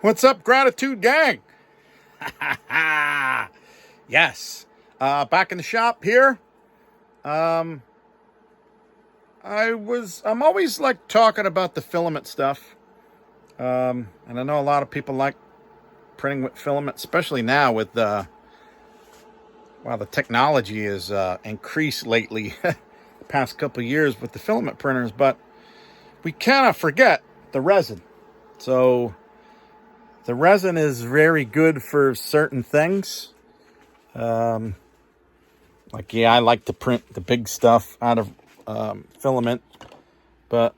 What's up, gratitude gang? Yes. Back in the shop here. I'm always like talking about the filament stuff. And I know a lot of people like printing with filament, especially now with the technology is increased lately the past couple of years with the filament printers, but we cannot forget the resin. So the resin is very good for certain things. I like to print the big stuff out of filament, but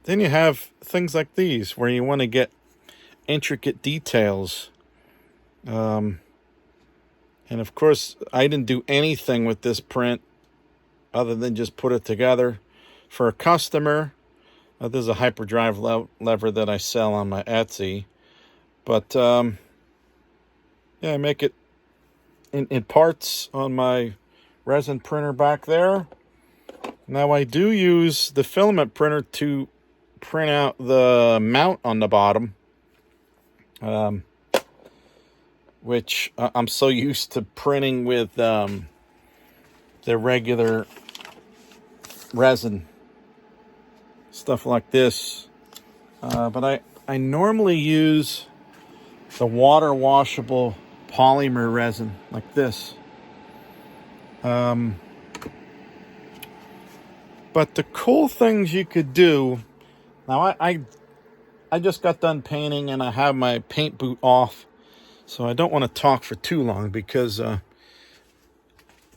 then you have things like these where you want to get intricate details. And of course, I didn't do anything with this print other than just put it together for a customer. This is a hyperdrive lever that I sell on my Etsy. But I make it in parts on my resin printer back there. Now I do use the filament printer to print out the mount on the bottom, which I'm so used to printing with the regular resin stuff like this. But I normally use the water washable polymer resin like this. But the cool things you could do, now I just got done painting and I have my paint boot off, so I don't want to talk for too long because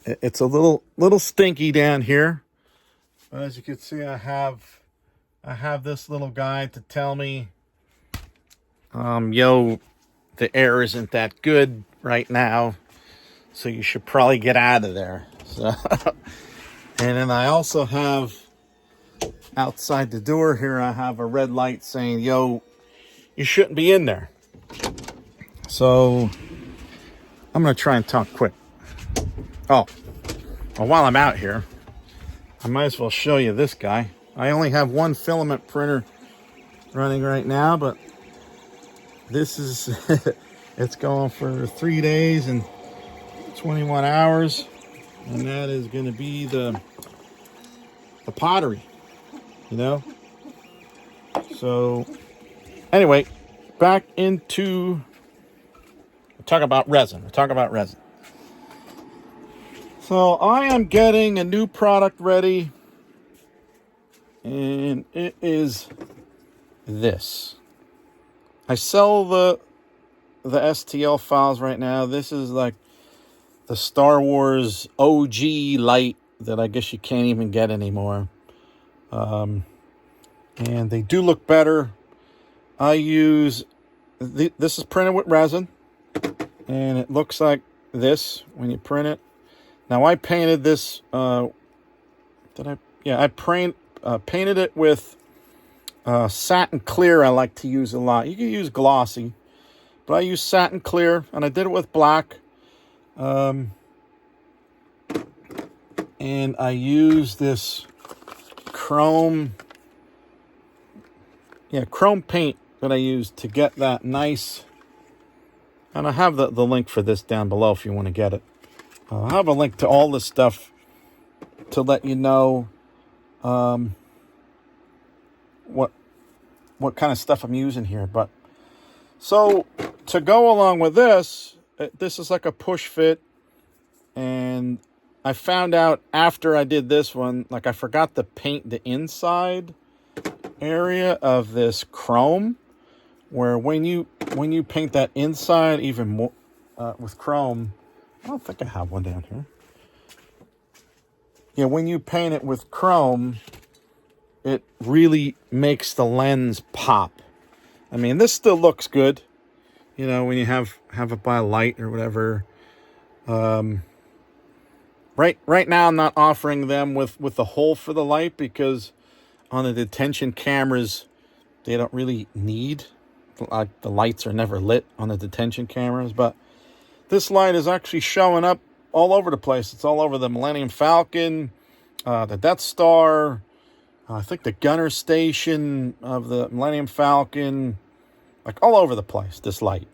it's a little stinky down here. But as you can see, I have this little guy to tell me, the air isn't that good right now, so you should probably get out of there. So, and then I also have outside the door here, I have a red light saying, yo, you shouldn't be in there. So I'm going to try and talk quick. Well, while I'm out here, I might as well show you this guy. I only have one filament printer running right now, but this is, it's going for 3 days and 21 hours. And that is going to be the pottery, So anyway, back into, we'll talk about resin. So I am getting a new product ready, and it is this. I sell the STL files right now. This is like the Star Wars OG light that I guess you can't even get anymore. And they do look better. I use, this is printed with resin, and it looks like this when you print it. Now I painted this, I painted it with satin clear. I like to use a lot. You can use glossy, but I use satin clear, and I did it with black. And I use this chrome paint that I use to get that nice. And I have the link for this down below if you want to get it. I have a link to all this stuff to let you know what kind of stuff I'm using here. But so to go along with this, this is like a push fit, and I found out after I did this one, like I forgot to paint the inside area of this chrome, where when you paint that inside even more with chrome, I don't think I have one down here. Yeah, when you paint it with chrome, it really makes the lens pop. I mean, this still looks good, when you have it by light or whatever. Right now I'm not offering them with the hole for the light because on the detention cameras, they don't really need, like, the lights are never lit on the detention cameras. But this light is actually showing up all over the place. It's all over the Millennium Falcon, the Death Star, I think the gunner station of the Millennium Falcon, like all over the place, this light.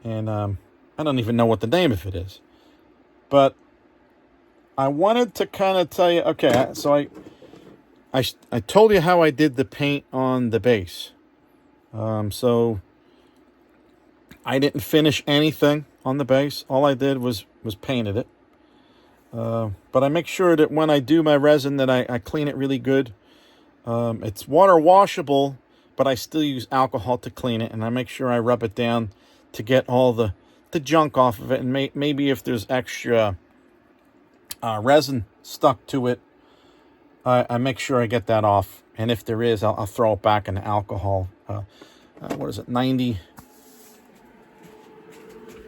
And I don't even know what the name of it is. But I wanted to kind of tell you, okay, so I told you how I did the paint on the base. So I didn't finish anything on the base. All I did was painted it. But I make sure that when I do my resin that I clean it really good. It's water washable, but I still use alcohol to clean it, and I make sure I rub it down to get all the junk off of it, and maybe if there's extra resin stuck to it, I make sure I get that off, and if there is, I'll throw it back in the alcohol. What is it, 90?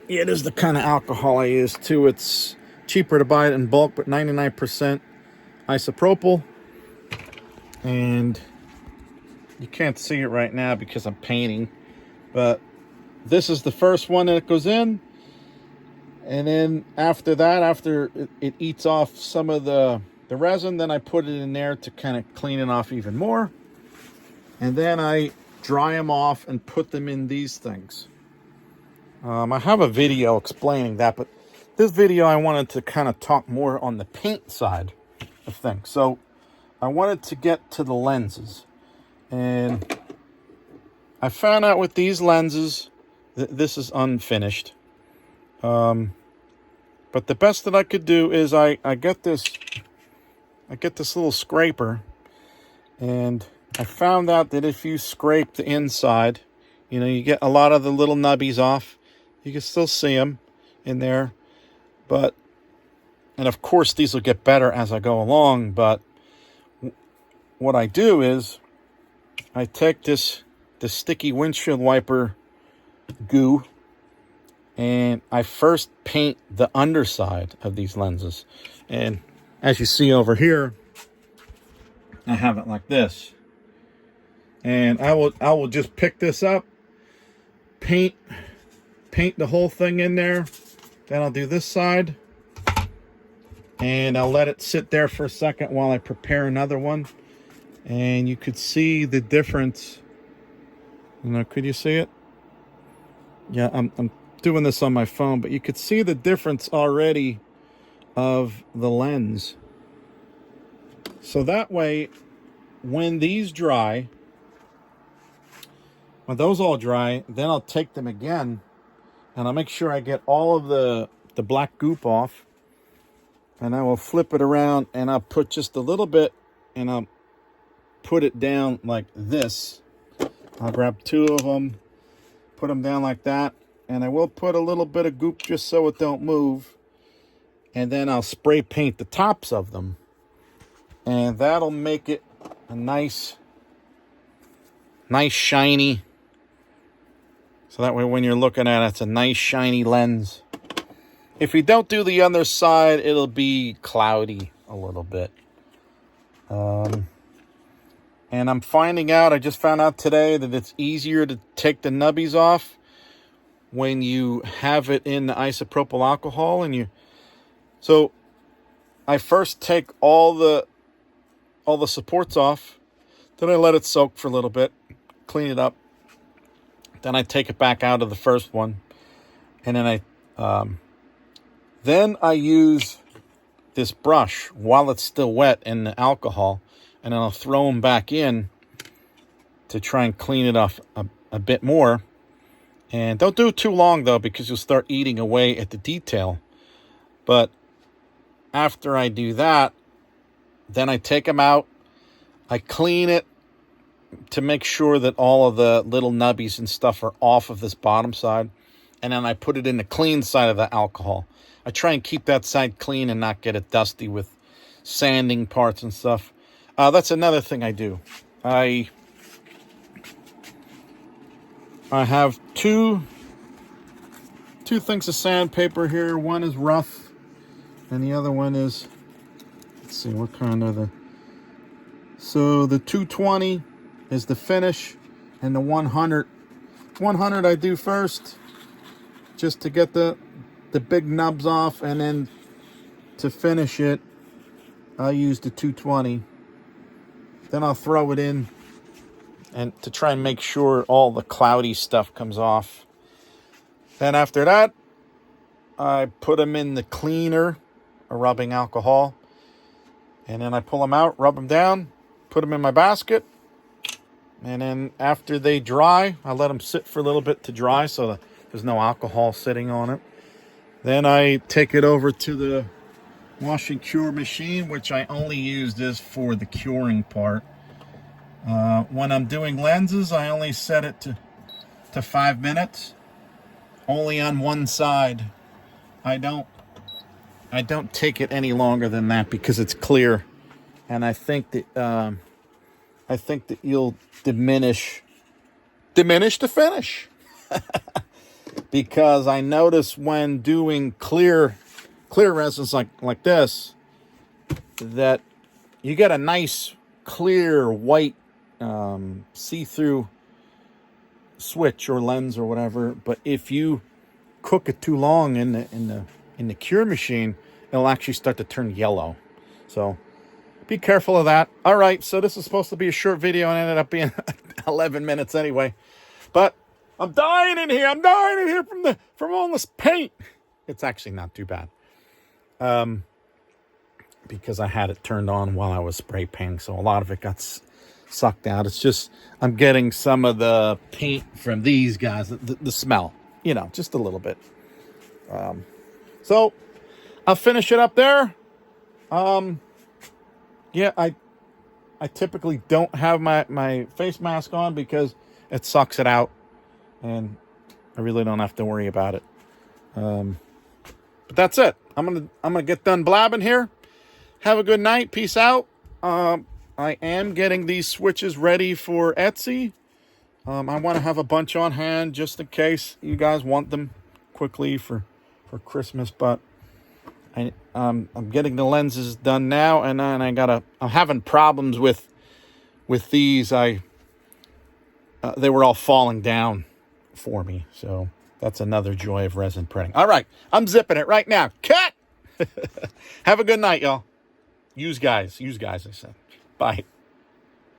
Yeah, it is the kind of alcohol I use too. It's cheaper to buy it in bulk, but 99% isopropyl. And you can't see it right now because I'm painting, but this is the first one that goes in. And then after that, after it eats off some of the resin, then I put it in there to kind of clean it off even more. And then I dry them off and put them in these things. I have a video explaining that, but this video I wanted to kind of talk more on the paint side of things. So I wanted to get to the lenses, and I found out with these lenses that this is unfinished. But the best that I could do is I get this little scraper, and I found out that if you scrape the inside, you know, you get a lot of the little nubbies off. You can still see them in there, and of course these will get better as I go along, but what I do is I take this sticky windshield wiper goo, and I first paint the underside of these lenses. And as you see over here, I have it like this. And I will just pick this up, paint the whole thing in there. Then I'll do this side, and I'll let it sit there for a second while I prepare another one. And you could see the difference. You know, could you see it? Yeah, I'm doing this on my phone, but you could see the difference already of the lens. So that way, when these dry, when those all dry, then I'll take them again, and I'll make sure I get all of the black goop off, and I will flip it around, and I'll put just a little bit, and I'll put it down like this. I'll grab two of them, put them down like that, and I will put a little bit of goop just so it don't move, and then I'll spray paint the tops of them, and that'll make it a nice shiny, so that way when you're looking at it, it's a nice shiny lens. If you don't do the other side, it'll be cloudy a little bit. And I'm finding out, I just found out today, that it's easier to take the nubbies off when you have it in the isopropyl alcohol. So I first take all the supports off, then I let it soak for a little bit, clean it up, then I take it back out of the first one, and then I use this brush while it's still wet in the alcohol, and then I'll throw them back in to try and clean it off a bit more. And don't do it too long, though, because you'll start eating away at the detail. But after I do that, then I take them out. I clean it to make sure that all of the little nubbies and stuff are off of this bottom side. And then I put it in the clean side of the alcohol. I try and keep that side clean and not get it dusty with sanding parts and stuff. That's another thing I do. I have two things of sandpaper here. One is rough, and the other one is, let's see, what kind are the... So the 220 is the finish, and the 100 I do first, just to get the big nubs off, and then to finish it, I'll use the 220. Then I'll throw it in and to try and make sure all the cloudy stuff comes off. Then after that, I put them in the cleaner, a rubbing alcohol, and then I pull them out, rub them down, put them in my basket, and then after they dry, I let them sit for a little bit to dry so that there's no alcohol sitting on it. Then I take it over to the wash and cure machine, which I only use this for the curing part. When I'm doing lenses, I only set it to 5 minutes, only on one side. I don't take it any longer than that because it's clear, and I think that you'll diminish the finish. Because I notice when doing clear resins like this, that you get a nice clear white see-through switch or lens or whatever. But if you cook it too long in the cure machine, it'll actually start to turn yellow. So be careful of that. All right, so this is supposed to be a short video and ended up being 11 minutes anyway. But I'm dying in here. I'm dying in here from all this paint. It's actually not too bad. Because I had it turned on while I was spray painting, so a lot of it got sucked out. It's just I'm getting some of the paint from these guys, the smell, just a little bit. So I'll finish it up there. Yeah, I typically don't have my face mask on because it sucks it out, and I really don't have to worry about it. But that's it. I'm gonna get done blabbing here. Have a good night. Peace out. I am getting these switches ready for Etsy. I want to have a bunch on hand just in case you guys want them quickly for Christmas. But I'm getting the lenses done now, and then I'm having problems with these. They were all falling down for me, so that's another joy of resin printing. All right, I'm zipping it right now. Cut. Have a good night, y'all. Use guys, I said. Bye.